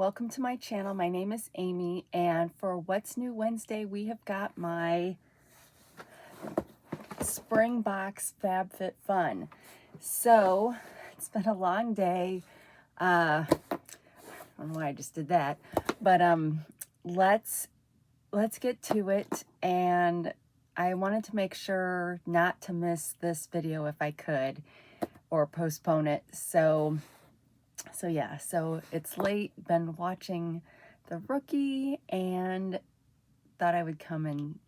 welcome to my channel. My name is Amy, and for What's New Wednesday, we have got my spring box FabFitFun. So, it's been a long day. I don't know why I just did that, but let's get to it. And I wanted to make sure not to miss this video if I could, or postpone it. So yeah, so it's late, been watching The Rookie, and thought I would come and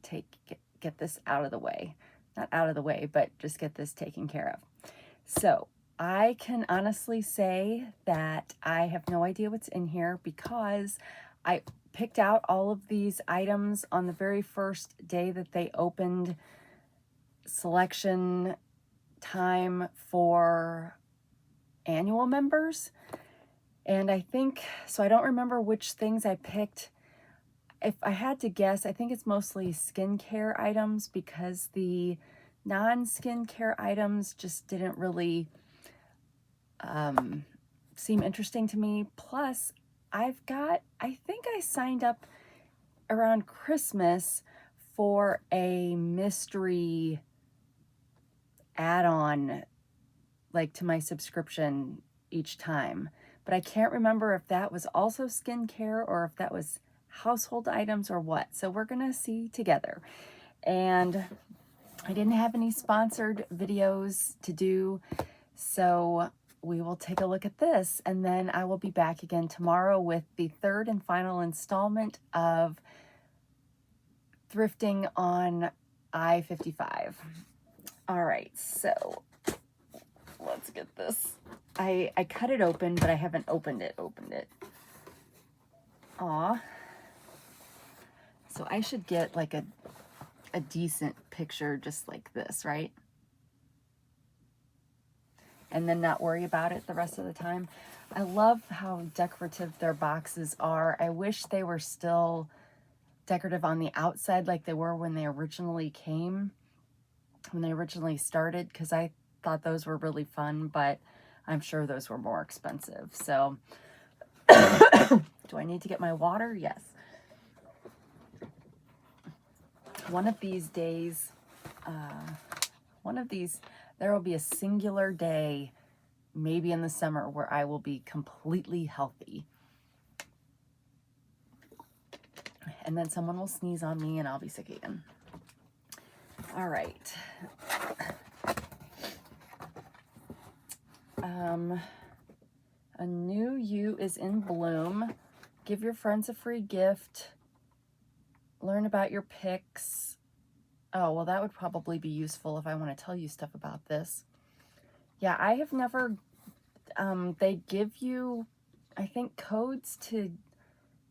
get this out of the way. Not out of the way, but just get this taken care of. So I can honestly say that I have no idea what's in here because I picked out all of these items on the very first day that they opened selection time for annual members. And I think, so I don't remember which things I picked. If I had to guess, I think it's mostly skincare items because the non-skincare items just didn't really seem interesting to me. Plus, I think I signed up around Christmas for a mystery add-on, like to my subscription each time. But I can't remember if that was also skincare or if that was household items or what. So we're gonna see together. And I didn't have any sponsored videos to do, so we will take a look at this, and then I will be back again tomorrow with the third and final installment of thrifting on I-55. All right, so let's get this. I cut it open, but I haven't opened it. Aw. So I should get like a decent picture just like this, right? And then not worry about it the rest of the time. I love how decorative their boxes are. I wish they were still decorative on the outside like they were when they originally started, because I thought those were really fun, but I'm sure those were more expensive. So do I need to get my water? Yes. One of these days, there will be a singular day, maybe in the summer, where I will be completely healthy. And then someone will sneeze on me and I'll be sick again. All right. A new you is in bloom. Give your friends a free gift. Learn about your picks. Oh, well, that would probably be useful if I want to tell you stuff about this. Yeah, I have never, they give you, I think, codes to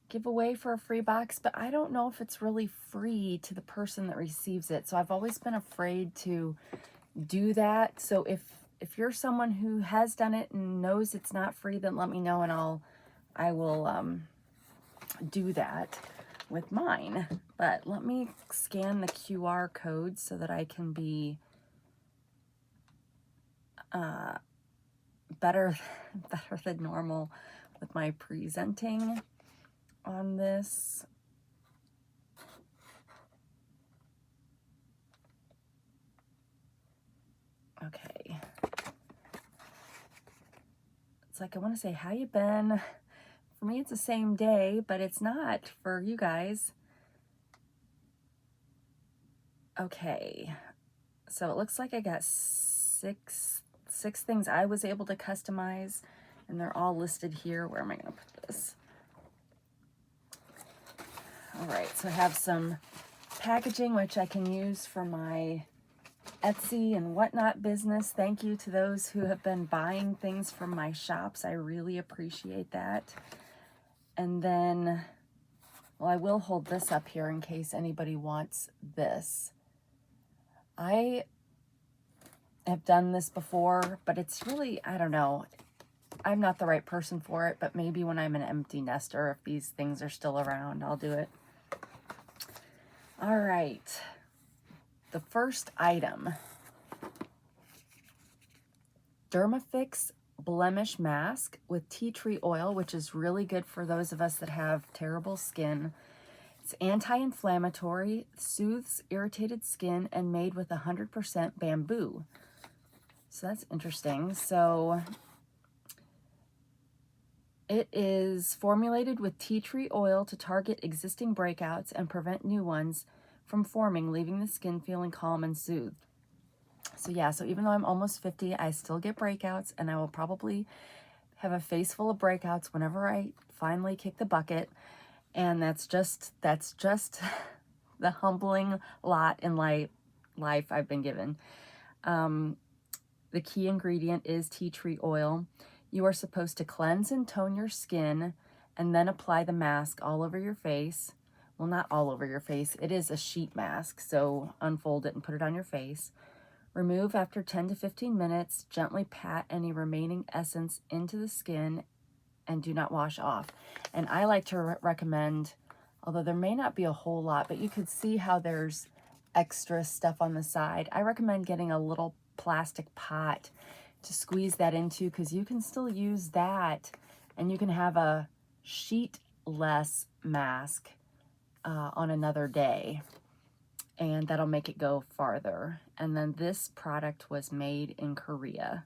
give away for a free box, but I don't know if it's really free to the person that receives it. So I've always been afraid to do that. So if you're someone who has done it and knows it's not free, then let me know and I will do that with mine. But let me scan the QR code so that I can be better than normal with my presenting on this. Okay. It's like I want to say, how you been? For me, it's the same day, but it's not for you guys. Okay. So it looks like I got six things I was able to customize, and they're all listed here. Where am I going to put this? All right, so I have some packaging, which I can use for my Etsy and whatnot business. Thank you to those who have been buying things from my shops. I really appreciate that. And then, well, I will hold this up here in case anybody wants this. I have done this before, but it's really, I don't know. I'm not the right person for it, but maybe when I'm an empty nester, if these things are still around, I'll do it. All right. The first item, Dermafix blemish mask with tea tree oil, which is really good for those of us that have terrible skin. It's anti-inflammatory, soothes irritated skin, and made with 100% bamboo. So that's interesting. So it is formulated with tea tree oil to target existing breakouts and prevent new ones from forming, leaving the skin feeling calm and soothed. So yeah, so even though I'm almost 50, I still get breakouts, and I will probably have a face full of breakouts whenever I finally kick the bucket. And that's just the humbling lot in life I've been given. The key ingredient is tea tree oil. You are supposed to cleanse and tone your skin and then apply the mask all over your face. Well, not all over your face. It is a sheet mask, so unfold it and put it on your face. Remove after 10 to 15 minutes. Gently pat any remaining essence into the skin and do not wash off. And I like to recommend, although there may not be a whole lot, but you could see how there's extra stuff on the side. I recommend getting a little plastic pot to squeeze that into, because you can still use that and you can have a sheet-less mask on another day, and that'll make it go farther. And then this product was made in Korea,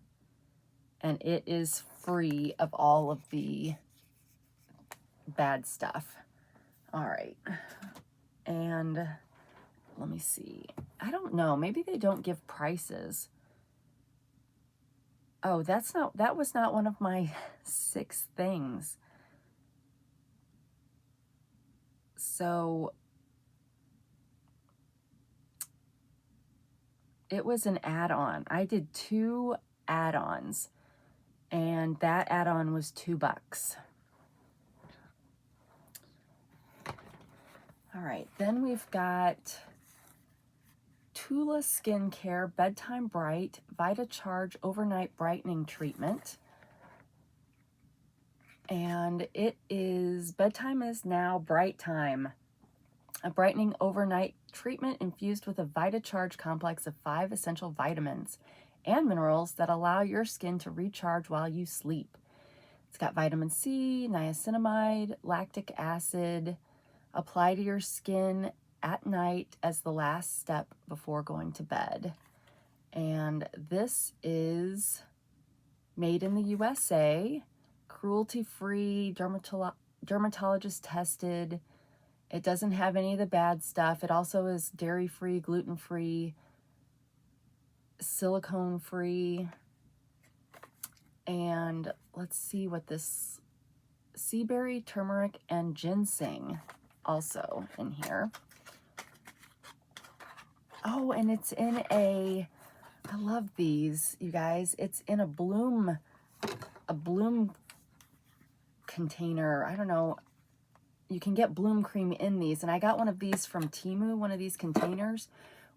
and it is free of all of the bad stuff. All right, and let me see. I don't know, maybe they don't give prices. Oh, that was not one of my 6 things. So it was an add-on. I did 2 add-ons, and that add-on was $2. All right, then we've got Tula Skincare Bedtime Bright Vita Charge Overnight Brightening Treatment. And it is, bedtime is now bright time. A brightening overnight treatment infused with a Vita Charge complex of 5 essential vitamins and minerals that allow your skin to recharge while you sleep. It's got vitamin C, niacinamide, lactic acid. Apply to your skin at night as the last step before going to bed. And this is made in the USA, cruelty-free, dermatologist tested. It doesn't have any of the bad stuff. It also is dairy-free, gluten-free, silicone-free. And let's see what this, sea berry, turmeric, and ginseng also in here. Oh, and it's in a, I love these, you guys. It's in a bloom container. I don't know. You can get bloom cream in these, and I got one of these from Temu, one of these containers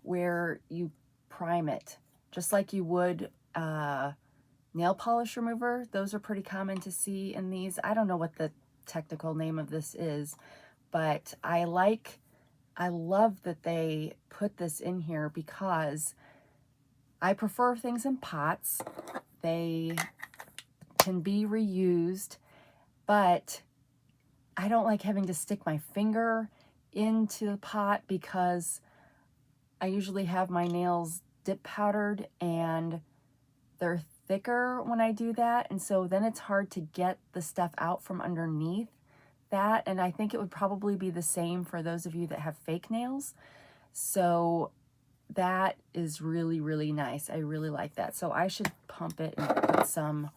where you prime it just like you would nail polish remover. Those are pretty common to see in these. I don't know what the technical name of this is, but I love that they put this in here, because I prefer things in pots. They can be reused, but I don't like having to stick my finger into the pot, because I usually have my nails dip powdered and they're thicker when I do that. And so then it's hard to get the stuff out from underneath that. And I think it would probably be the same for those of you that have fake nails. So that is really, really nice. I really like that. So I should pump it and put some.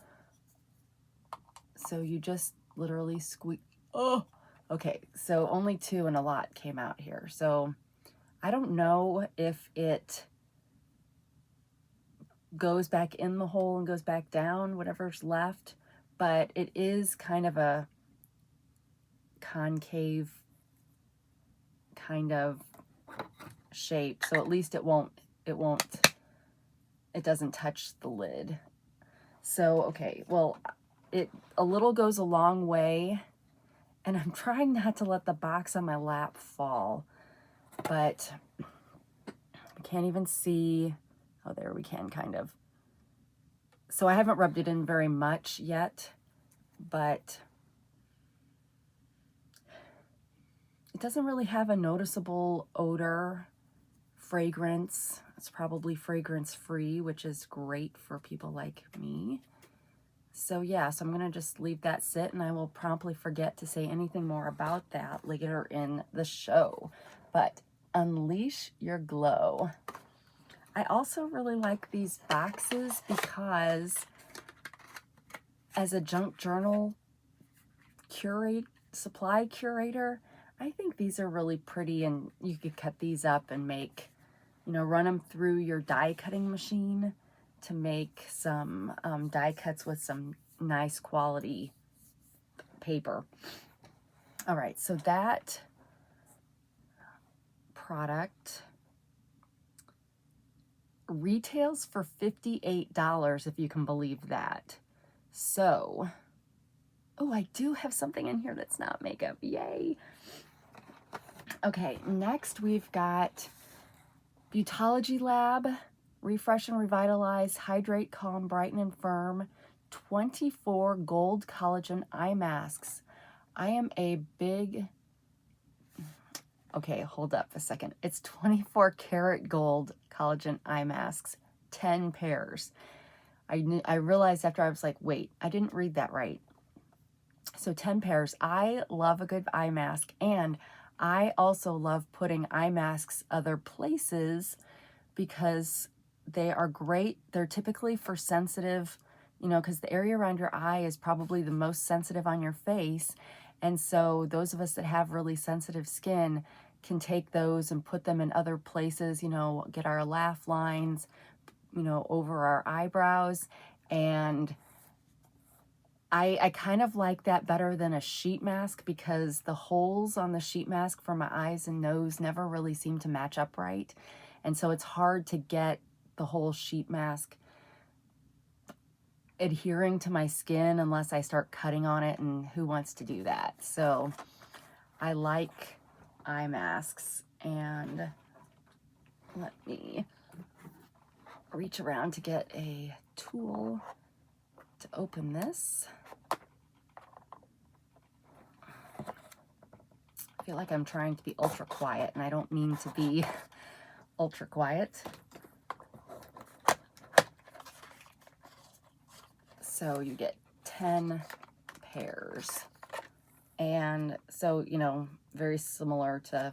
So you just literally squeeze. Oh, okay. So only 2 and a lot came out here. So I don't know if it goes back in the hole and goes back down, whatever's left, but it is kind of a concave kind of shape. So at least it doesn't touch the lid. So, okay, well, a little goes a long way, and I'm trying not to let the box on my lap fall, but I can't even see. Oh, there we can kind of. So I haven't rubbed it in very much yet, but it doesn't really have a noticeable odor, fragrance. It's probably fragrance free, which is great for people like me. So yeah, so I'm gonna just leave that sit, and I will promptly forget to say anything more about that later in the show. But unleash your glow. I also really like these boxes because as a junk journal supply curator, I think these are really pretty, and you could cut these up and make, you know, run them through your die cutting machine to make some die cuts with some nice quality paper. All right, so that product retails for $58, if you can believe that. So, oh, I do have something in here that's not makeup. Yay. Okay, next we've got Beautology Lab, Refresh and Revitalize, Hydrate, Calm, Brighten and Firm, 24 Gold Collagen Eye Masks. I am a big, okay, hold up a second. It's 24 karat gold collagen eye masks, 10 pairs. I realized after I was like, wait, I didn't read that right. So 10 pairs. I love a good eye mask, and I also love putting eye masks other places because they are great. They're typically for sensitive, you know, because the area around your eye is probably the most sensitive on your face. And so those of us that have really sensitive skin can take those and put them in other places, you know, get our laugh lines, you know, over our eyebrows. And I kind of like that better than a sheet mask because the holes on the sheet mask for my eyes and nose never really seem to match up right. And so it's hard to get the whole sheet mask adhering to my skin unless I start cutting on it, and who wants to do that? So I like eye masks, and let me reach around to get a tool to open this. I feel like I'm trying to be ultra quiet, and I don't mean to be ultra quiet. So you get 10 pairs. And so, you know, very similar to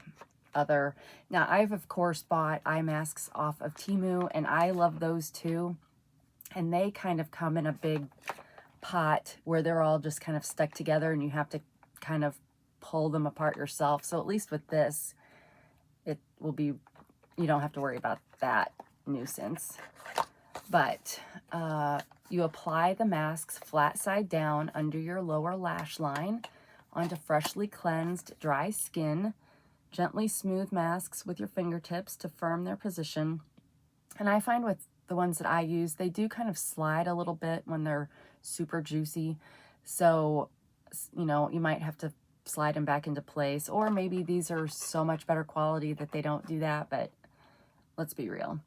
other. Now, I've, of course, bought eye masks off of Temu, and I love those too. And they kind of come in a big pot where they're all just kind of stuck together, and you have to kind of pull them apart yourself. So at least with this, it will be, you don't have to worry about that nuisance. But you apply the masks flat side down under your lower lash line onto freshly cleansed dry skin. Gently smooth masks with your fingertips to firm their position. And I find with the ones that I use, they do kind of slide a little bit when they're super juicy. So, you know, you might have to slide them back into place, or maybe these are so much better quality that they don't do that, but let's be real.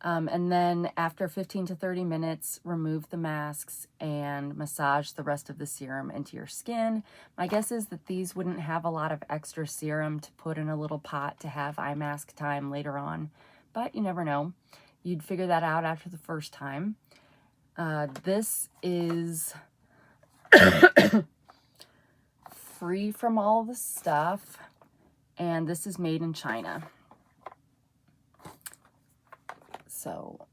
And then after 15 to 30 minutes, remove the masks and massage the rest of the serum into your skin. My guess is that these wouldn't have a lot of extra serum to put in a little pot to have eye mask time later on, but you never know. You'd figure that out after the first time. This is free from all the stuff, and this is made in China. So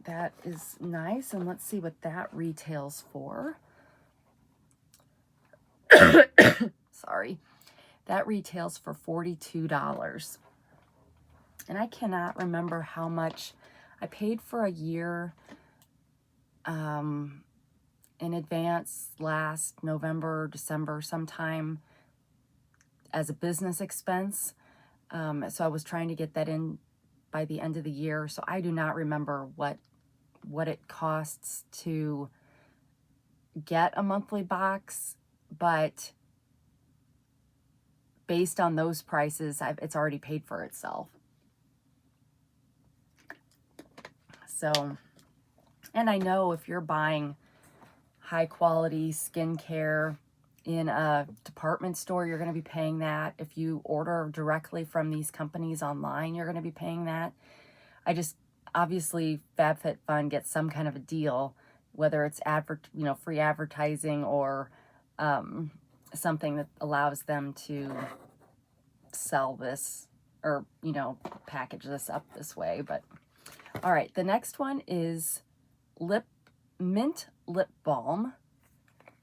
that is nice, and let's see what that retails for. Sorry. That retails for $42. And I cannot remember how much I paid for a year in advance last November, December, sometime as a business expense. So I was trying to get that in by the end of the year. So I do not remember what it costs to get a monthly box, but based on those prices, it's already paid for itself. So And I know if you're buying high quality skincare in a department store, you're going to be paying that. If you order directly from these companies online, you're going to be paying that. Obviously FabFitFun gets some kind of a deal, whether it's free advertising or something that allows them to sell this or, package this up this way. But all right, the next one is mint lip balm,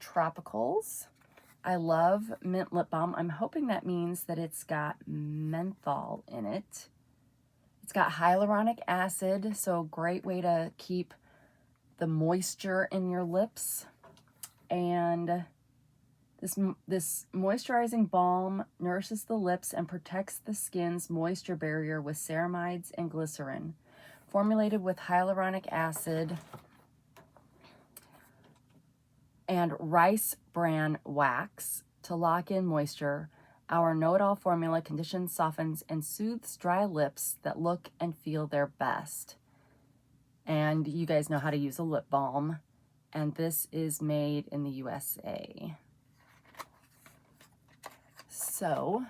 tropicals. I love mint lip balm. I'm hoping that means that it's got menthol in it. It's got hyaluronic acid, so great way to keep the moisture in your lips. And this moisturizing balm nourishes the lips and protects the skin's moisture barrier with ceramides and glycerin. Formulated with hyaluronic acid and rice bran wax to lock in moisture, our know-it-all formula conditions, softens, and soothes dry lips that look and feel their best. And you guys know how to use a lip balm. And this is made in the USA. So,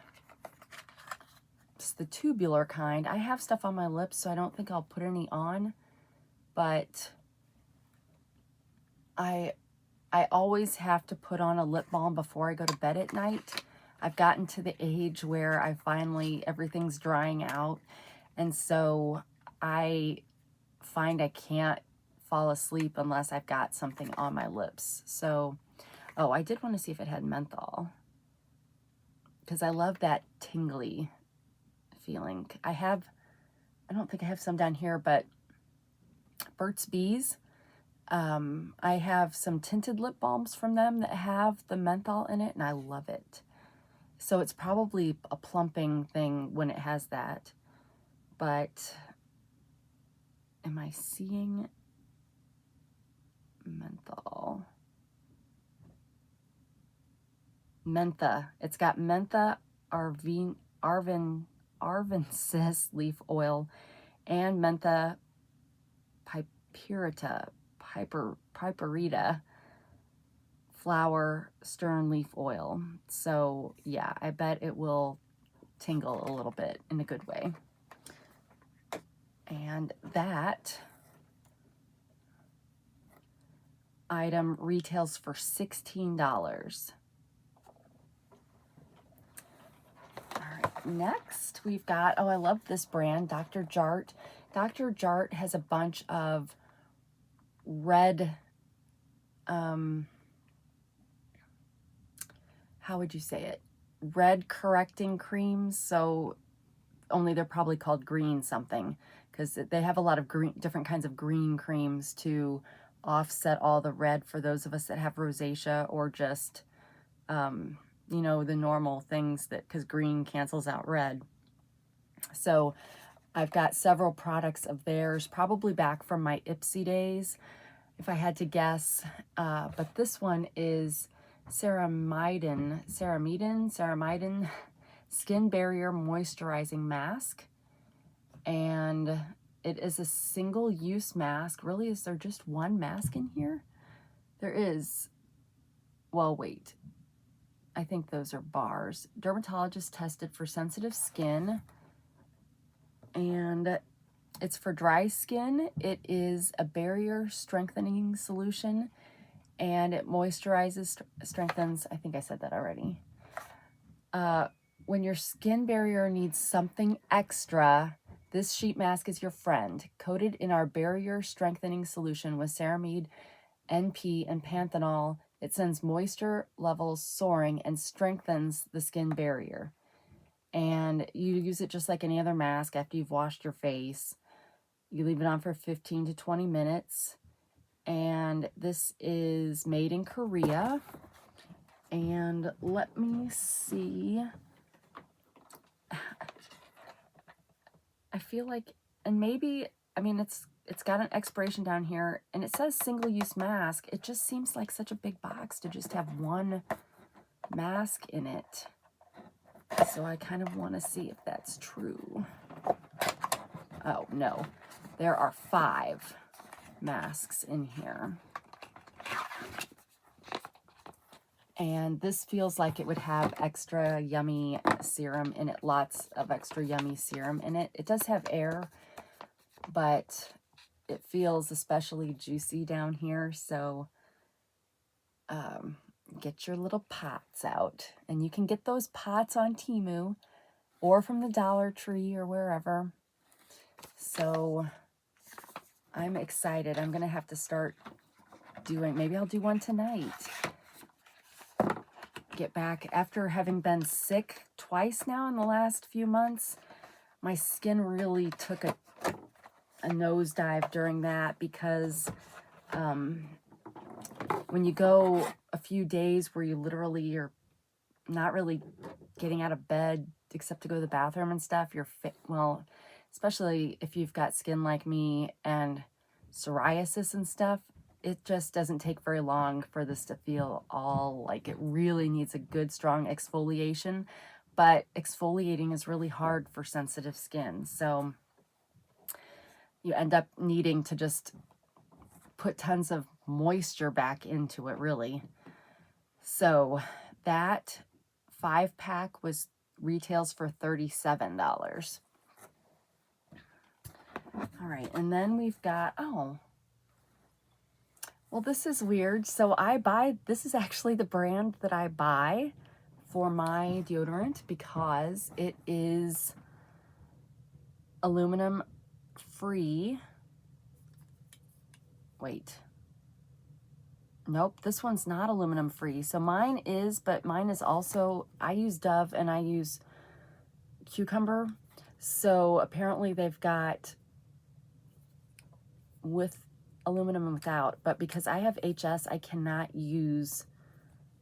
it's the tubular kind. I have stuff on my lips, so I don't think I'll put any on. But I always have to put on a lip balm before I go to bed at night. I've gotten to the age where everything's drying out. And so I find I can't fall asleep unless I've got something on my lips. So, oh, I did want to see if it had menthol, because I love that tingly feeling. I don't think I have some down here, but Burt's Bees. I have some tinted lip balms from them that have the menthol in it, and I love it. So it's probably a plumping thing when it has that. But am I seeing menthol? Mentha. It's got mentha, arvensis leaf oil, and mentha piperita flower stern leaf oil. So yeah, I bet it will tingle a little bit in a good way. And that item retails for $16. All right, next we've got, oh, I love this brand, Dr. Jart. Dr. Jart has a bunch of red, how would you say it? Red correcting creams. So only they're probably called green something, because they have a lot of different kinds of green creams to offset all the red for those of us that have rosacea, or just, the normal things because green cancels out red. So I've got several products of theirs, probably back from my Ipsy days, if I had to guess. But this one is Ceramidin Skin Barrier Moisturizing Mask. And it is a single-use mask. Really, is there just one mask in here? There is. Well, wait. I think those are bars. Dermatologist tested for sensitive skin. And it's for dry skin. It is a barrier strengthening solution. And it moisturizes, strengthens. I think I said that already. When your skin barrier needs something extra, this sheet mask is your friend. Coated in our barrier strengthening solution with ceramide, NP, and panthenol, it sends moisture levels soaring and strengthens the skin barrier. And you use it just like any other mask after you've washed your face. You leave it on for 15 to 20 minutes. And this is made in Korea. And let me see. I feel like, and maybe, I mean, it's got an expiration down here, and it says single-use mask. It just seems like such a big box to just have one mask in it. So I kind of want to see if that's true. Oh, no. There are 5. masks in here. And this feels like it would have extra yummy serum in it, lots of extra yummy serum in it. It does have air, but it feels especially juicy down here. So get your little pots out. And you can get those pots on Temu or from the Dollar Tree or wherever. So I'm excited. I'm going to have to start doing, maybe I'll do one tonight. Get back after having been sick twice now in the last few months. My skin really took a nosedive during that because when you go a few days where you literally are not really getting out of bed except to go to the bathroom and stuff, you're fit. Well, especially if you've got skin like me and psoriasis and stuff, it just doesn't take very long for this to feel all like it really needs a good strong exfoliation. But exfoliating is really hard for sensitive skin. So you end up needing to just put tons of moisture back into it, really. So that 5-pack retails for $37. All right, and then we've got, oh, well, this is weird. So this is actually the brand that I buy for my deodorant because it is aluminum free. Wait. Nope, this one's not aluminum free. So mine is, but mine is also, I use Dove and I use Cucumber. So apparently they've got with aluminum and without, but because I have HS, I cannot use,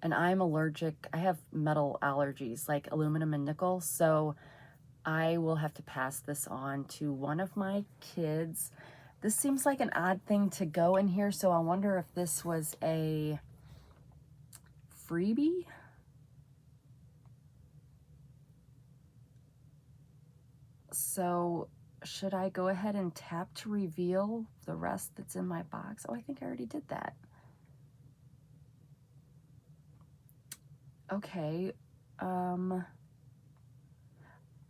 and I'm allergic. I have metal allergies like aluminum and nickel. So I will have to pass this on to one of my kids. This seems like an odd thing to go in here, so I wonder if this was a freebie. So should I go ahead and tap to reveal the rest that's in my box? Oh, I think I already did that. Okay.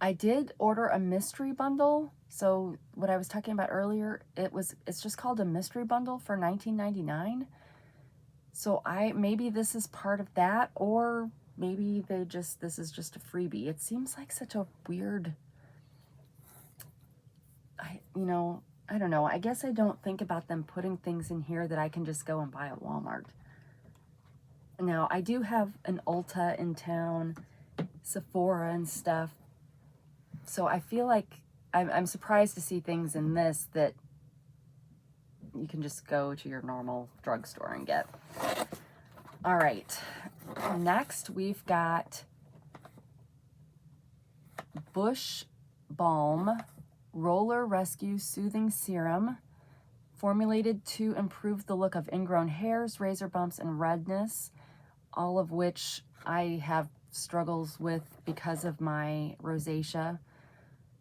I did order a mystery bundle. So what I was talking about earlier, it's just called a mystery bundle for $19.99. So maybe this is part of that, or maybe this is just a freebie. It seems like such a weird, I don't know. I guess I don't think about them putting things in here that I can just go and buy at Walmart. Now, I do have an Ulta in town, Sephora and stuff. So I feel like I'm surprised to see things in this that you can just go to your normal drugstore and get. All right. Next, we've got Bush Balm Roller Rescue Soothing Serum, formulated to improve the look of ingrown hairs, razor bumps, and redness, all of which I have struggles with because of my rosacea.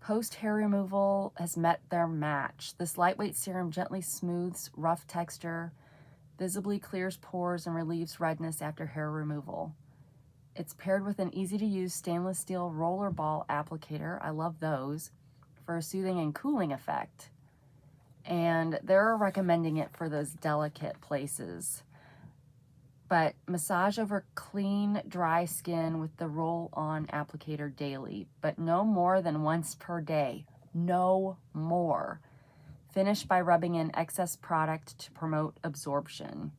Post-hair removal has met their match. This lightweight serum gently smooths rough texture, visibly clears pores, and relieves redness after hair removal. It's paired with an easy-to-use stainless steel roller ball applicator. I love those for a soothing and cooling effect. And they're recommending it for those delicate places. But massage over clean, dry skin with the roll-on applicator daily, but no more than once per day. No more. Finish by rubbing in excess product to promote absorption.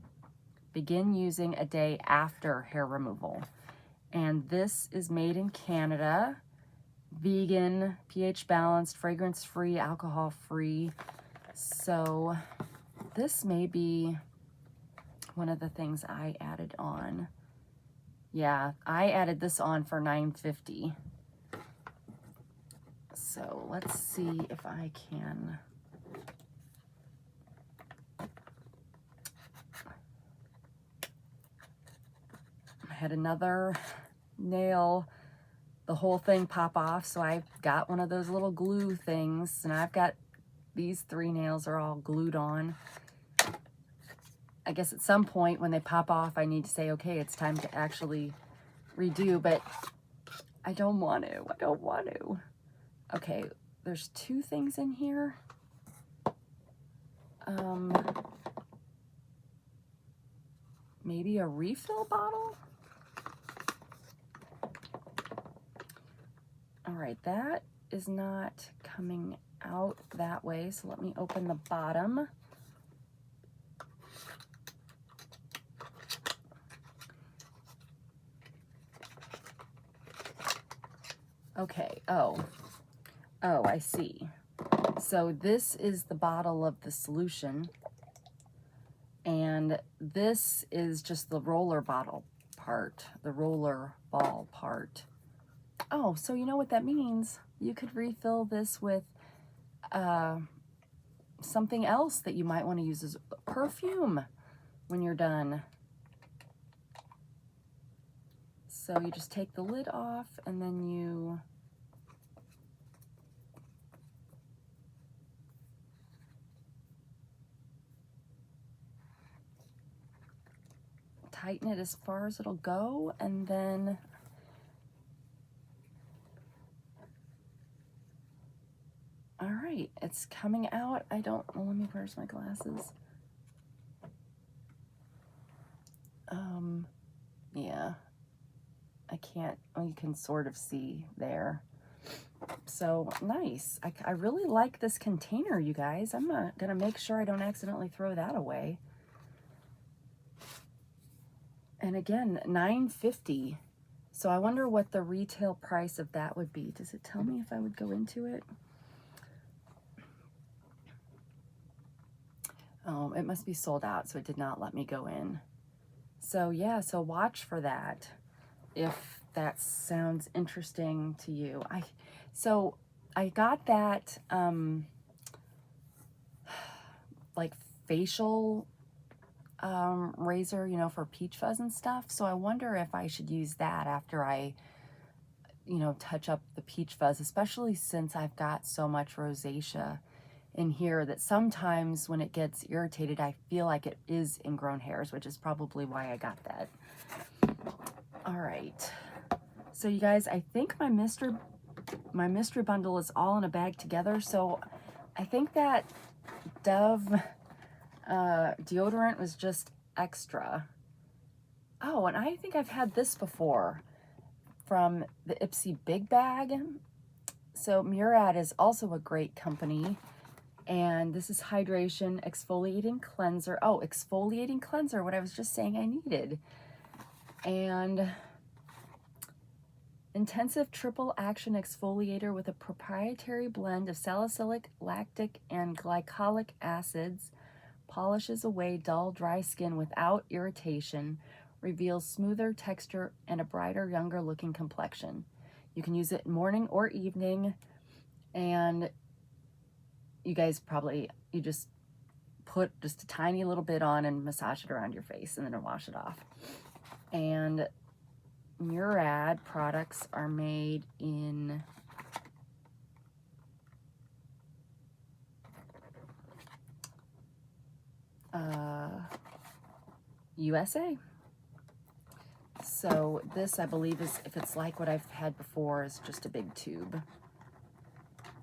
Begin using a day after hair removal. And this is made in Canada, vegan, pH balanced, fragrance free, alcohol free. So this may be one of the things I added on. Yeah, I added this on for $9.50. So let's see if I can. I had another nail, the whole thing pop off, so I got one of those little glue things, and I've got these 3 nails are all glued on. I guess at some point when they pop off, I need to say, okay, it's time to actually redo, but I don't want to. I don't want to. Okay, there's 2 things in here. Maybe a refill bottle? All right, that is not coming out that way, so let me open the bottom. Okay, oh, I see. So this is the bottle of the solution, and this is just the roller bottle part, the roller ball part. Oh, so you know what that means? You could refill this with something else that you might want to use as perfume when you're done. So you just take the lid off and then you tighten it as far as it'll go, and then all right, it's coming out. I don't, well, let me, where's my glasses? Yeah, I can't, well, you can sort of see there. So nice. I really like this container, you guys. I'm gonna make sure I don't accidentally throw that away. And again, $9.50. So I wonder what the retail price of that would be. Does it tell me if I would go into it? Oh, it must be sold out, so it did not let me go in. So yeah, so watch for that if that sounds interesting to you. So I got that like facial razor, you know, for peach fuzz and stuff. So I wonder if I should use that after I, you know, touch up the peach fuzz, especially since I've got so much rosacea in here that sometimes when it gets irritated, I feel like it is ingrown hairs, which is probably why I got that. All right. So you guys, I think my mystery bundle is all in a bag together. So I think that Dove deodorant was just extra. Oh, and I think I've had this before from the Ipsy Big Bag. So Murad is also a great company. And this is hydration exfoliating cleanser. Oh, exfoliating cleanser, what I was just saying I needed. And intensive triple action exfoliator with a proprietary blend of salicylic, lactic, and glycolic acids, polishes away dull, dry skin without irritation, reveals smoother texture and a brighter, younger looking complexion. You can use it morning or evening, and you guys probably, you just put just a tiny little bit on and massage it around your face and then wash it off. And Murad products are made in USA. So this, I believe, is, if it's like what I've had before, is just a big tube.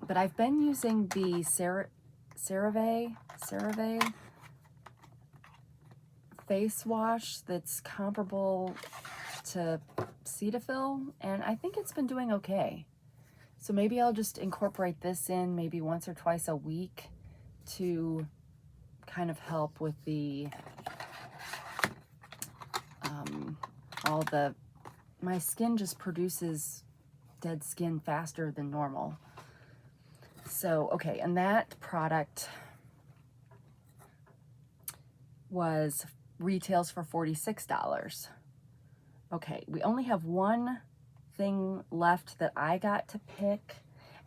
But I've been using the CeraVe face wash that's comparable to Cetaphil, and I think it's been doing okay. So maybe I'll just incorporate this in maybe once or twice a week to kind of help with the my skin just produces dead skin faster than normal. So, okay, and that product retails for $46. Okay, we only have one thing left that I got to pick.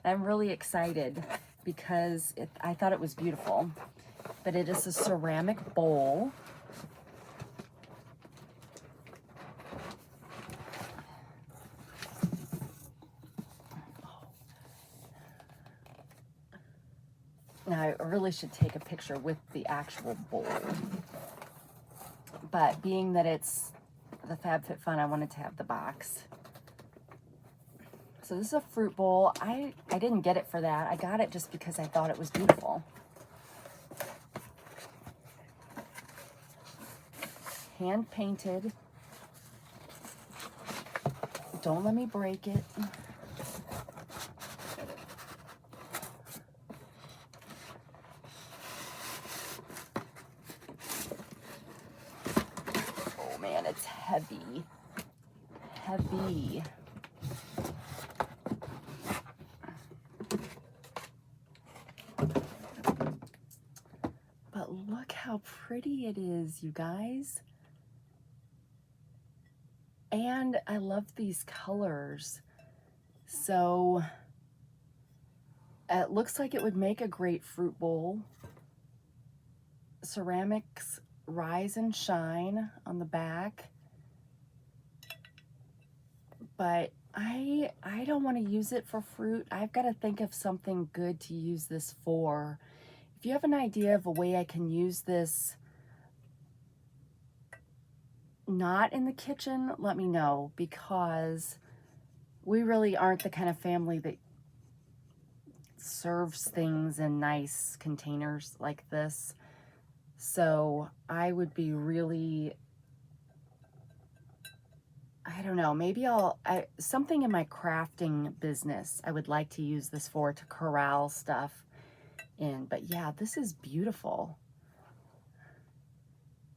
I'm really excited because I thought it was beautiful, but it is a ceramic bowl. Now, I really should take a picture with the actual bowl. but being that it's the FabFitFun, I wanted to have the box. So this is a fruit bowl. I didn't get it for that. I got it just because I thought it was beautiful. Hand painted. Don't let me break it. Oh man, it's heavy. Heavy. But look how pretty it is, you guys. And I love these colors. So it looks like it would make a great fruit bowl. Ceramics Rise and Shine on the back. But I don't want to use it for fruit. I've got to think of something good to use this for. If you have an idea of a way I can use this not in the kitchen, let me know, because we really aren't the kind of family that serves things in nice containers like this. So I would be really, I don't know, maybe something in my crafting business I would like to use this for, to corral stuff in. But yeah, this is beautiful.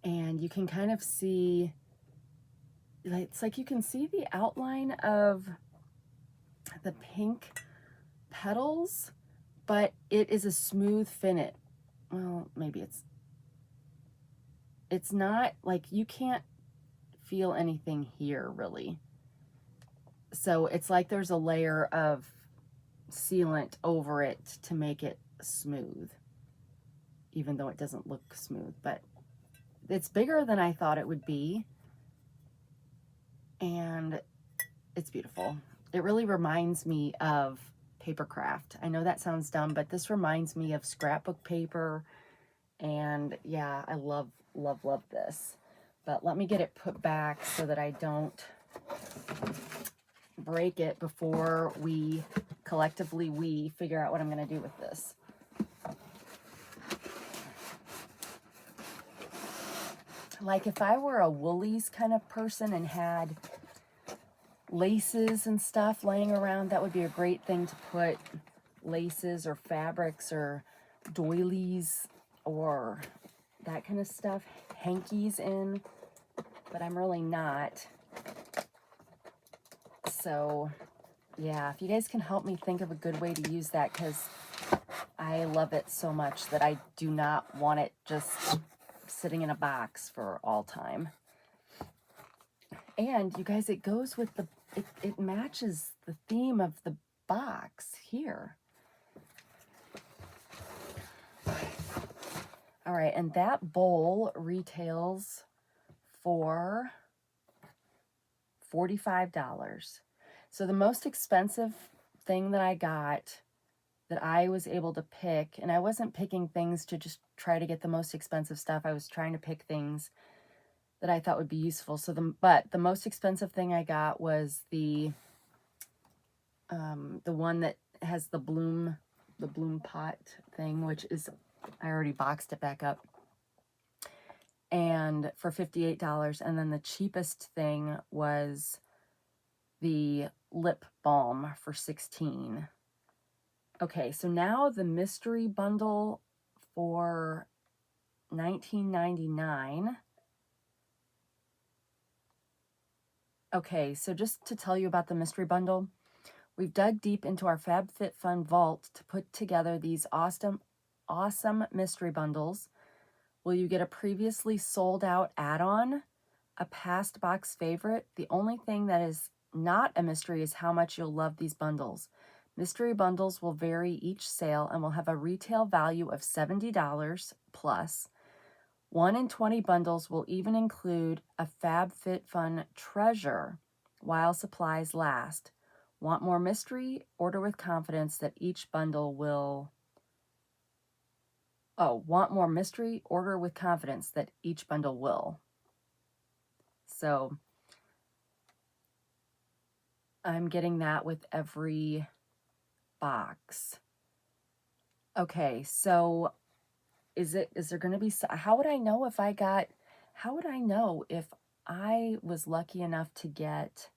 And you can kind of see, it's like you can see the outline of the pink petals, but it is a smooth finish. Well, maybe it's not, like, you can't feel anything here really. So it's like there's a layer of sealant over it to make it smooth, even though it doesn't look smooth. But it's bigger than I thought it would be, and it's beautiful. It really reminds me of paper craft. I know that sounds dumb, but this reminds me of scrapbook paper. And yeah, I love, love, love this. But let me get it put back so that I don't break it before we collectively figure out what I'm going to do with this. Like if I were a Woolies kind of person and had laces and stuff laying around, that would be a great thing to put laces or fabrics or doilies or that kind of stuff, hankies in, but I'm really not. So yeah, if you guys can help me think of a good way to use that, because I love it so much that I do not want it just sitting in a box for all time. And you guys, it goes with the, it matches the theme of the box here. All right, and that bowl retails for $45. So the most expensive thing that I got, that I was able to pick, and I wasn't picking things to just try to get the most expensive stuff. I was trying to pick things that I thought would be useful. So the most expensive thing I got was the one that has the bloom pot thing, which is, I already boxed it back up, and for $58. And then the cheapest thing was the lip balm for $16. Okay, so now the mystery bundle for $19.99. Okay, so just to tell you about the mystery bundle, we've dug deep into our FabFitFun vault to put together these awesome mystery bundles. Will you get a previously sold out add-on, a past box favorite? The only thing that is not a mystery is how much you'll love these bundles. Mystery bundles will vary each sale and will have a retail value of $70 plus. 1 in 20 bundles will even include a FabFitFun treasure while supplies last. Want more mystery? Order with confidence that each bundle will... Oh, want more mystery? Order with confidence that each bundle will. So I'm getting that with every box. Okay, so is there going to be, how would I know if I was lucky enough to get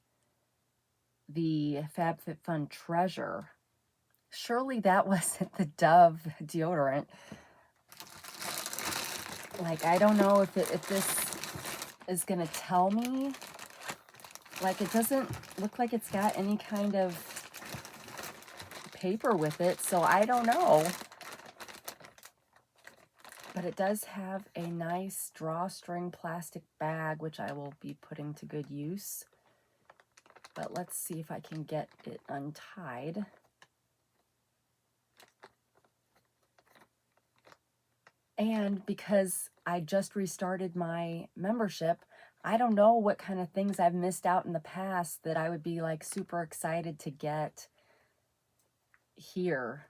the FabFitFun Treasure? Surely that wasn't the Dove deodorant. Like, I don't know if this is going to tell me. Like, it doesn't look like it's got any kind of paper with it, so I don't know. But it does have a nice drawstring plastic bag, which I will be putting to good use. But let's see if I can get it untied. And because I just restarted my membership, I don't know what kind of things I've missed out in the past that I would be like super excited to get here.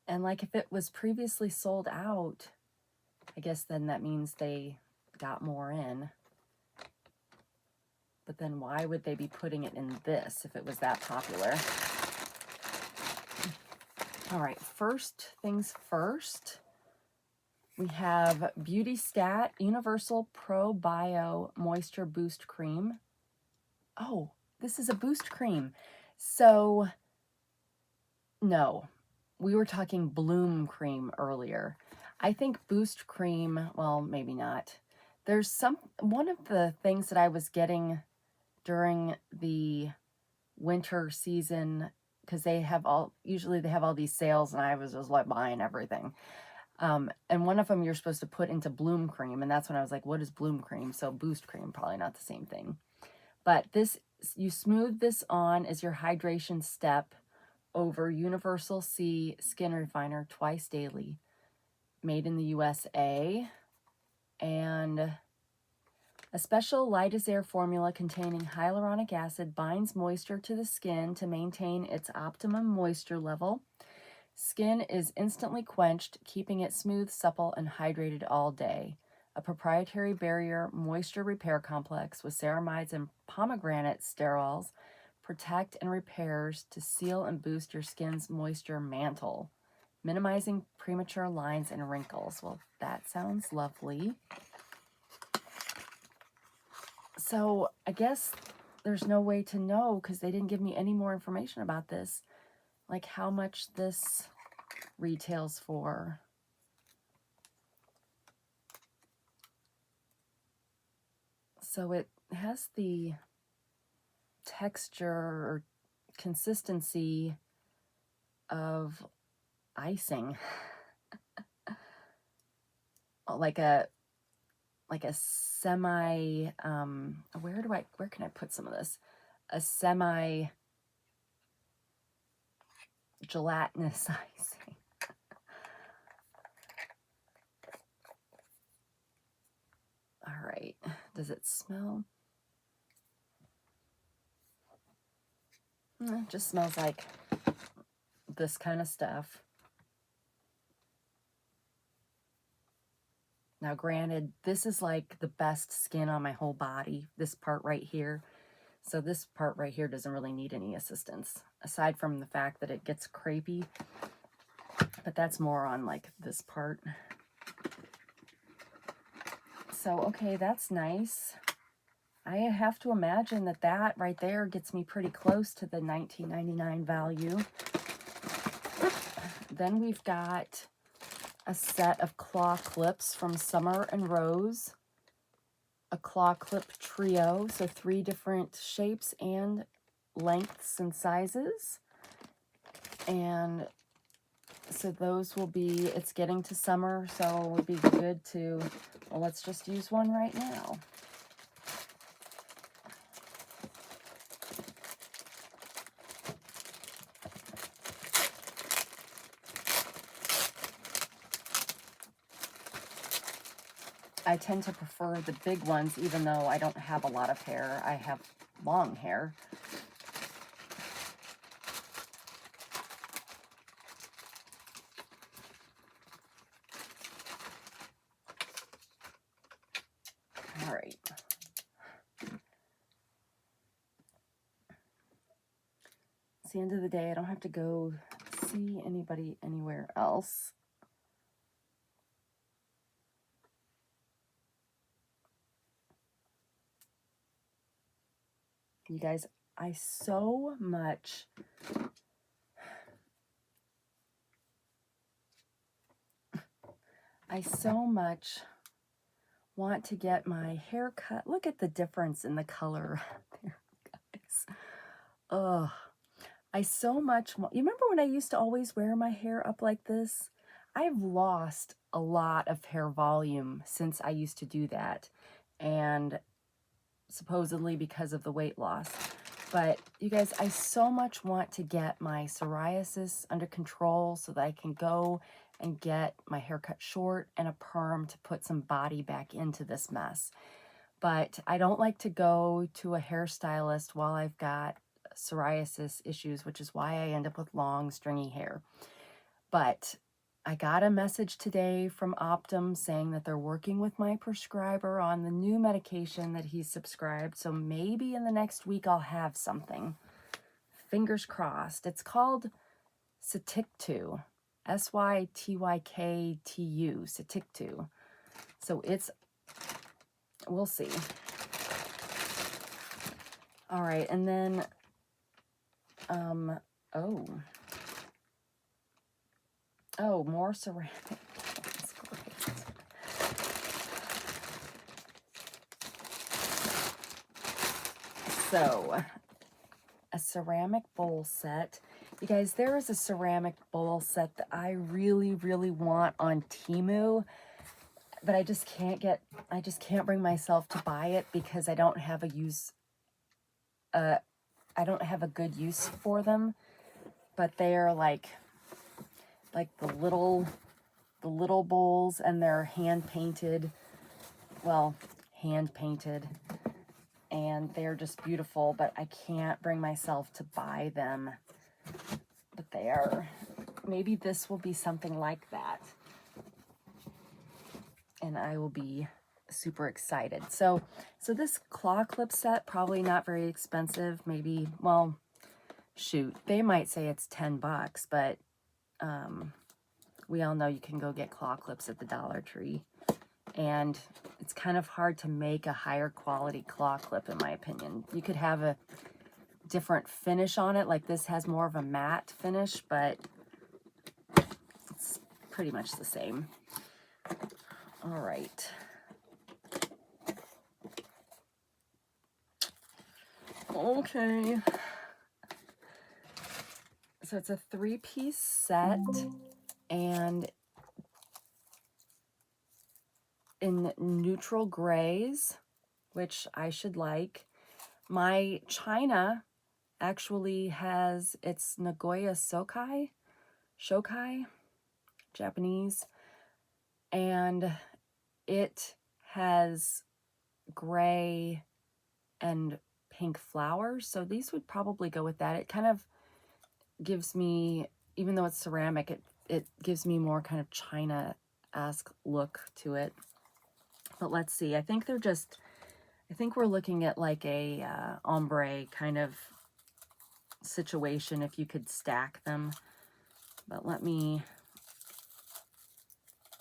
And like if it was previously sold out, I guess then that means they got more in. But then why would they be putting it in this if it was that popular? All right, first things first. We have Beauty Stat Universal Pro Bio Moisture Boost Cream. Oh, this is a boost cream. So, no, we were talking Bloom Cream earlier. I think Boost Cream, well, maybe not. There's one of the things that I was getting during the winter season, because usually they have all these sales, and I was just like buying everything. And one of them you're supposed to put into Bloom Cream, and that's when I was like, what is Bloom Cream? So Boost Cream, probably not the same thing. But this, you smooth this on as your hydration step over Universal C Skin Refiner twice daily. Made in the USA. And a special light as air formula containing hyaluronic acid binds moisture to the skin to maintain its optimum moisture level. Skin is instantly quenched, keeping it smooth, supple, and hydrated all day. A proprietary barrier moisture repair complex with ceramides and pomegranate sterols protect and repairs to seal and boost your skin's moisture mantle, minimizing premature lines and wrinkles. Well, that sounds lovely. So I guess there's no way to know, because they didn't give me any more information about this, like how much this retails for. So it has the texture or consistency of icing. like a semi, where can I put some of this? A semi gelatinous icing. All right, does it smell? It just smells like this kind of stuff. Now, granted, this is like the best skin on my whole body, this part right here. So this part right here doesn't really need any assistance, aside from the fact that it gets crepey. But that's more on like this part. So, okay, that's nice. I have to imagine that that right there gets me pretty close to the $19.99 value. Then we've got a set of claw clips from Summer and Rose. A claw clip trio, so 3 different shapes and lengths and sizes. And so those will be, it's getting to summer, so it would be good to, well, let's just use one right now. I tend to prefer the big ones, even though I don't have a lot of hair. I have long hair. All right. the end of the day. I don't have to go see anybody anywhere else. You guys, I so much want to get my hair cut. Look at the difference in the color there, guys. Ugh. I so much want, you remember when I used to always wear my hair up like this? I've lost a lot of hair volume since I used to do that. And supposedly because of the weight loss. But you guys, I so much want to get my psoriasis under control so that I can go and get my hair cut short and a perm to put some body back into this mess. But I don't like to go to a hairstylist while I've got psoriasis issues, which is why I end up with long, stringy hair. But I got a message today from Optum saying that they're working with my prescriber on the new medication that he's subscribed. So maybe in the next week I'll have something. Fingers crossed. It's called Sotyktu. Sytyktu. Sotyktu. So it's, we'll see. All right, and then, oh, more ceramic. That's great. So, a ceramic bowl set. You guys, there is a ceramic bowl set that I really, really want on Temu, but I just can't bring myself to buy it because I don't have a good use for them. But they are like the little bowls, and they're hand painted, and they're just beautiful, but I can't bring myself to buy them. But they are, maybe this will be something like that, and I will be super excited. So this claw clip set, probably not very expensive, maybe, well, shoot, they might say it's $10, but we all know you can go get claw clips at the Dollar Tree, and it's kind of hard to make a higher quality claw clip, in my opinion. You could have a different finish on it, like this has more of a matte finish, but it's pretty much the same. All right. Okay. So it's a 3-piece set, and in neutral grays, which I should like. My china actually has, it's Nagoya Shokai, Japanese, and it has gray and pink flowers, so these would probably go with that. It kind of gives me, even though it's ceramic, it gives me more kind of china-esque look to it. But let's see, I think we're looking at like a ombre kind of situation if you could stack them. But let me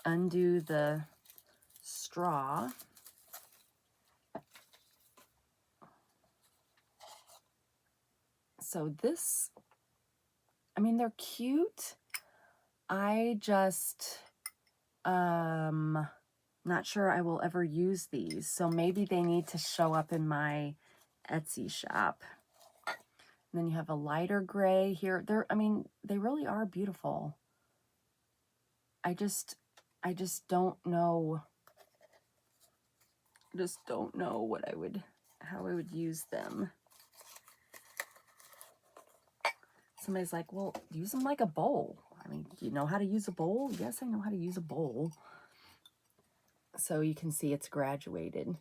undo the straw. So this, I mean, they're cute. I just, not sure I will ever use these. So maybe they need to show up in my Etsy shop. And then you have a lighter gray here. I mean, they really are beautiful. I just don't know. How I would use them. Somebody's like, well, use them like a bowl. I mean, do you know how to use a bowl? Yes, I know how to use a bowl. So you can see it's graduated.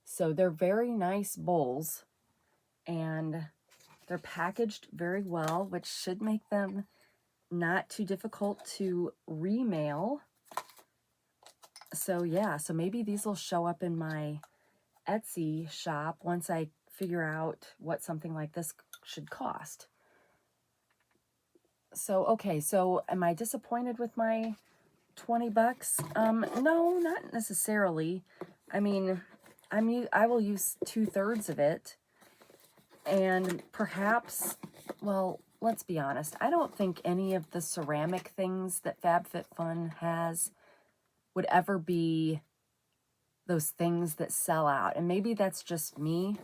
So they're very nice bowls, and they're packaged very well, which should make them not too difficult to remail. So yeah, so maybe these will show up in my Etsy shop once I figure out what something like this should cost. Okay, so am I disappointed with my 20 bucks? No, not necessarily. I mean, I will use 2/3 of it, and perhaps, well, let's be honest. I don't think any of the ceramic things that FabFitFun has would ever be those things that sell out. And maybe that's just me.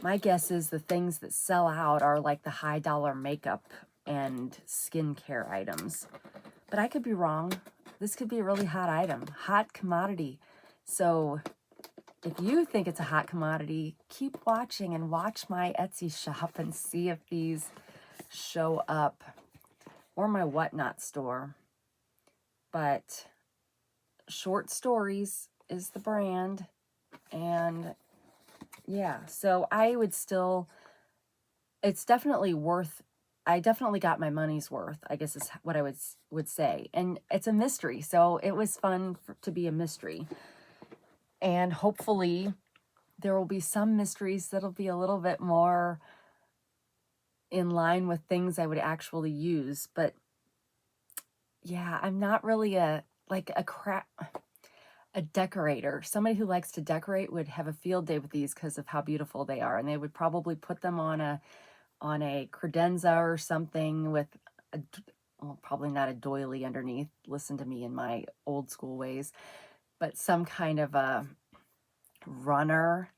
My guess is the things that sell out are like the high dollar makeup and skincare items. But I could be wrong. This could be a really hot item, hot commodity. So if you think it's a hot commodity, keep watching and watch my Etsy shop and see if these show up, or my Whatnot store. But Short Stories is the brand, and yeah, so I would still, it's definitely worth, I definitely got my money's worth, I guess is what I would say. And it's a mystery, so it was fun to be a mystery. And hopefully there will be some mysteries that'll be a little bit more in line with things I would actually use. But yeah, I'm not really a decorator. Somebody who likes to decorate would have a field day with these because of how beautiful they are, and they would probably put them on a credenza or something with well, probably not a doily underneath. Listen to me in my old school ways, but some kind of a runner,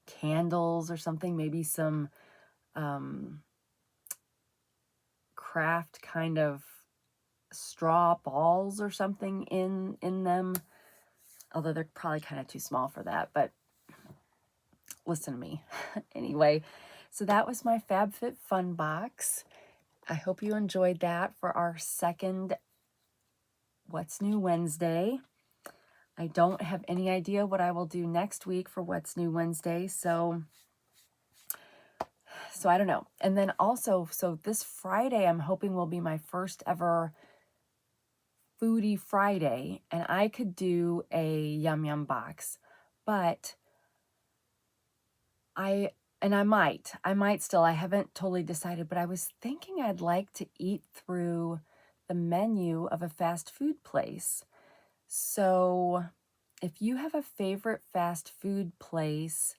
candles or something, maybe some craft kind of straw balls or something in them, although they're probably kind of too small for that. But listen to me. Anyway, so that was my FabFitFun box. I hope you enjoyed that for our second What's New Wednesday. I don't have any idea what I will do next week for What's New Wednesday, so I don't know. And then also, so this Friday I'm hoping will be my first ever Foodie Friday, and I could do a Yum Yum box, but I might still, I haven't totally decided, but I was thinking I'd like to eat through the menu of a fast food place. So if you have a favorite fast food place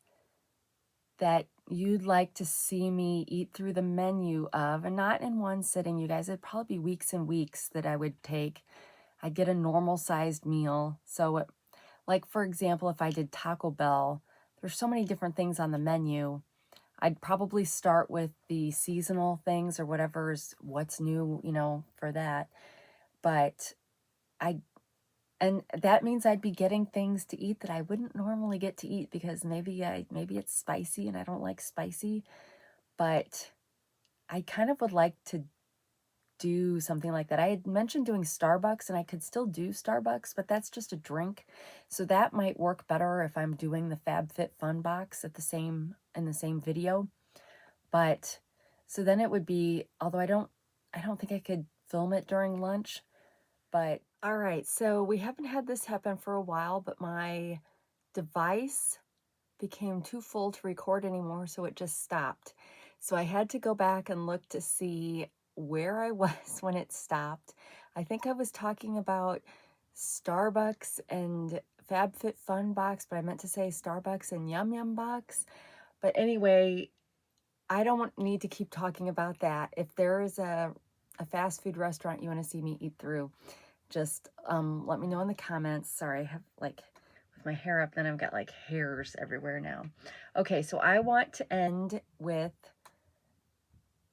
that you'd like to see me eat through the menu of, and not in one sitting, you guys, it'd probably be weeks and weeks that I would take. I'd get a normal sized meal. So like, for example, if I did Taco Bell, there's so many different things on the menu. I'd probably start with the seasonal things or whatever's what's new, for that. But and that means I'd be getting things to eat that I wouldn't normally get to eat because maybe it's spicy and I don't like spicy. But I kind of would like to do something like that. I had mentioned doing Starbucks, and I could still do Starbucks, but that's just a drink. So that might work better if I'm doing the FabFitFun box in the same video. But so then it would be, although I don't think I could film it during lunch. But all right, so we haven't had this happen for a while, but my device became too full to record anymore, so it just stopped. So I had to go back and look to see where I was when it stopped. I think I was talking about Starbucks and FabFitFun box, but I meant to say Starbucks and Yum Yum box. But anyway, I don't need to keep talking about that. If there is a fast food restaurant you want to see me eat through, just let me know in the comments. Sorry, I have with my hair up, then I've got hairs everywhere now. Okay, so I want to end with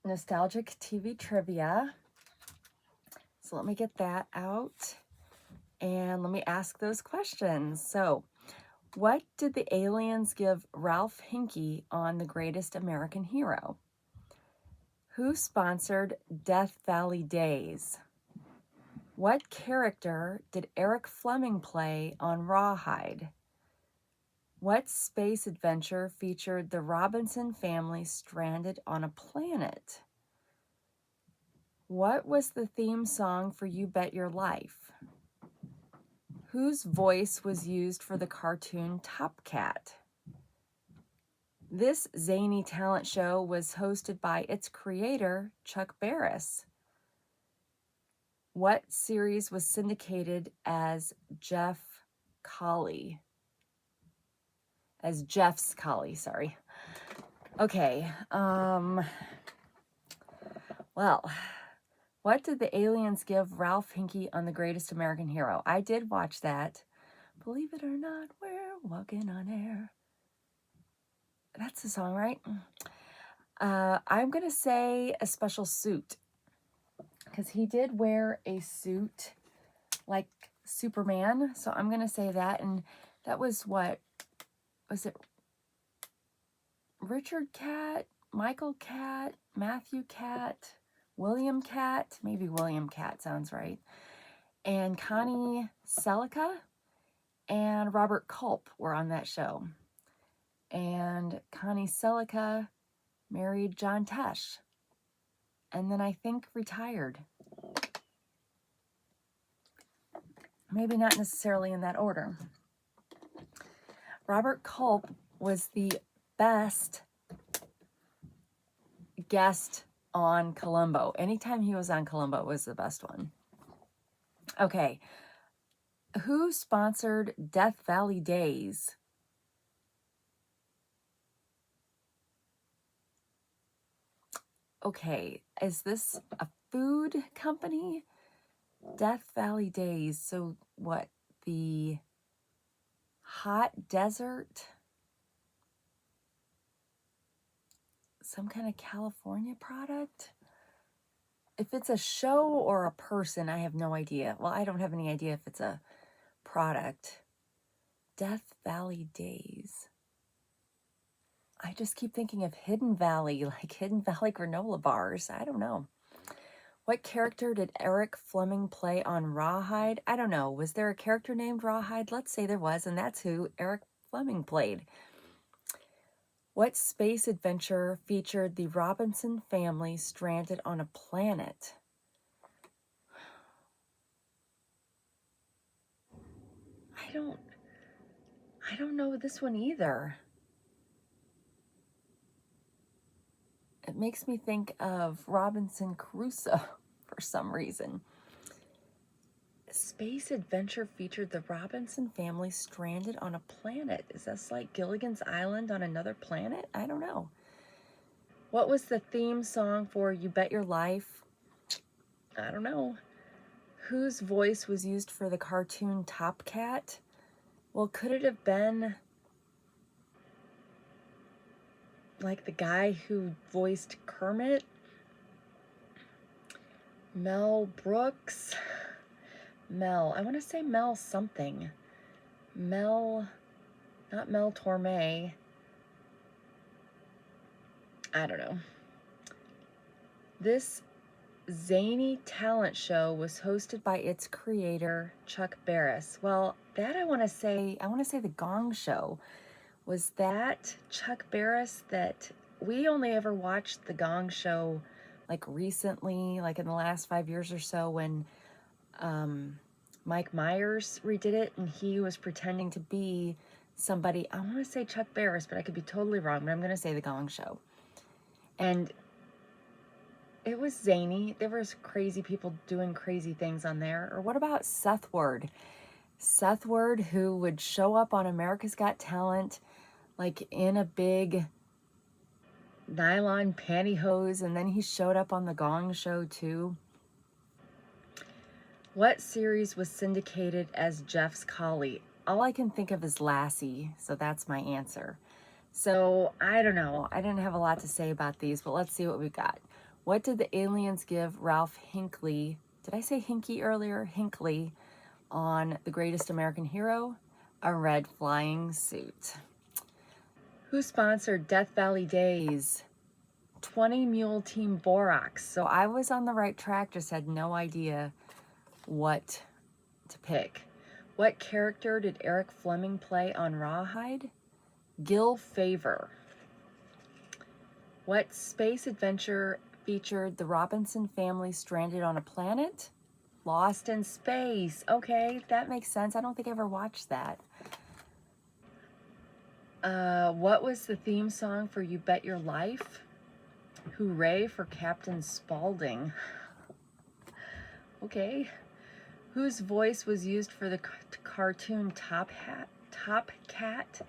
nostalgic TV trivia. So let me get that out and let me ask those questions. So what did the aliens give Ralph Hinkey on The Greatest American Hero? Who sponsored Death Valley Days? What character did Eric Fleming play on Rawhide? What space adventure featured the Robinson family stranded on a planet? What was the theme song for You Bet Your Life? Whose voice was used for the cartoon Top Cat? This zany talent show was hosted by its creator, Chuck Barris. What series was syndicated as Jeff's Collie, sorry. Okay, well, what did the aliens give Ralph Hinkey on The Greatest American Hero? I did watch that. Believe it or not, we're walking on air. That's the song, right? I'm going to say a special suit, because he did wear a suit like Superman. So I'm going to say that. And that was what? Was it Richard Cat, Michael Cat, Matthew Cat, William Cat? Maybe William Cat sounds right. And Connie Selica and Robert Culp were on that show. And Connie Selica married John Tesh. And then I think retired. Maybe not necessarily in that order. Robert Culp was the best guest on Columbo. Anytime he was on Columbo, it was the best one. Okay. Who sponsored Death Valley Days? Okay. Is this a food company? Death Valley Days. So what? The hot desert? Some kind of California product? If it's a show or a person, I have no idea. Well, I don't have any idea if it's a product. Death Valley Days. I just keep thinking of Hidden Valley, like Hidden Valley granola bars. I don't know. What character did Eric Fleming play on Rawhide? I don't know. Was there a character named Rawhide? Let's say there was, and that's who Eric Fleming played. What space adventure featured the Robinson family stranded on a planet? I don't know this one either. It makes me think of Robinson Crusoe for some reason. Space adventure featured the Robinson family stranded on a planet. Is this like Gilligan's Island on another planet? I don't know. What was the theme song for You Bet Your Life? I don't know. Whose voice was used for the cartoon Top Cat? Well, could it have been like the guy who voiced Kermit? Mel Brooks? I want to say Mel something. Not Mel Torme. I don't know. This zany talent show was hosted by its creator, Chuck Barris. Well, that I want to say The Gong Show. Was that Chuck Barris? That we only ever watched The Gong Show like recently, like in the last 5 years or so, when Mike Myers redid it and he was pretending to be somebody. I want to say Chuck Barris, but I could be totally wrong, but I'm going to say The Gong Show. And it was zany. There was crazy people doing crazy things on there. Or what about Seth Ward? Seth Ward, who would show up on America's Got Talent like in a big nylon pantyhose, and then he showed up on The Gong Show too. What series was syndicated as Jeff's Collie? All I can think of is Lassie, so that's my answer. So I don't know. I didn't have a lot to say about these, but let's see what we got. What did the aliens give Ralph Hinckley? Did I say Hinky earlier? Hinckley on The Greatest American Hero? A red flying suit. Who sponsored Death Valley Days? 20 Mule Team Borax. So I was on the right track, just had no idea what to pick. What character did Eric Fleming play on Rawhide? Gil Favor. What space adventure featured the Robinson family stranded on a planet? Lost in Space. Okay, that makes sense. I don't think I ever watched that. What was the theme song for You Bet Your Life? Hooray for Captain Spaulding. Okay. Whose voice was used for the cartoon Top Cat?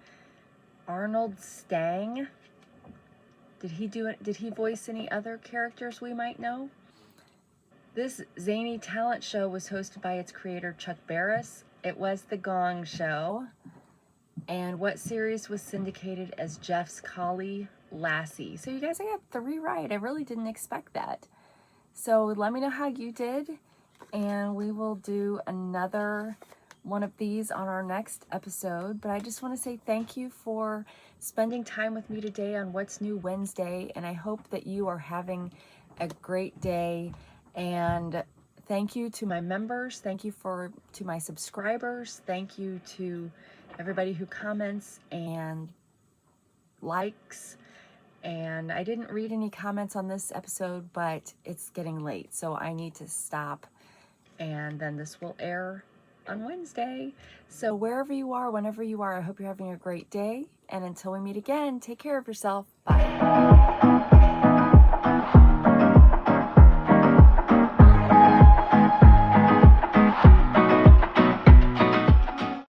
Arnold Stang. Did he do it? Did he voice any other characters we might know? This zany talent show was hosted by its creator, Chuck Barris. It was The Gong Show. And what series was syndicated as Jeff's Collie, Lassie? So you guys, I got 3 right. I really didn't expect that. So let me know how you did, and we will do another one of these on our next episode. But I just want to say thank you for spending time with me today on What's New Wednesday, and I hope that you are having a great day. And thank you to my members, thank you to my subscribers, thank you to everybody who comments and likes. And I didn't read any comments on this episode, but it's getting late, so I need to stop. And then this will air on Wednesday. So wherever you are, whenever you are, I hope you're having a great day. And until we meet again, take care of yourself. Bye.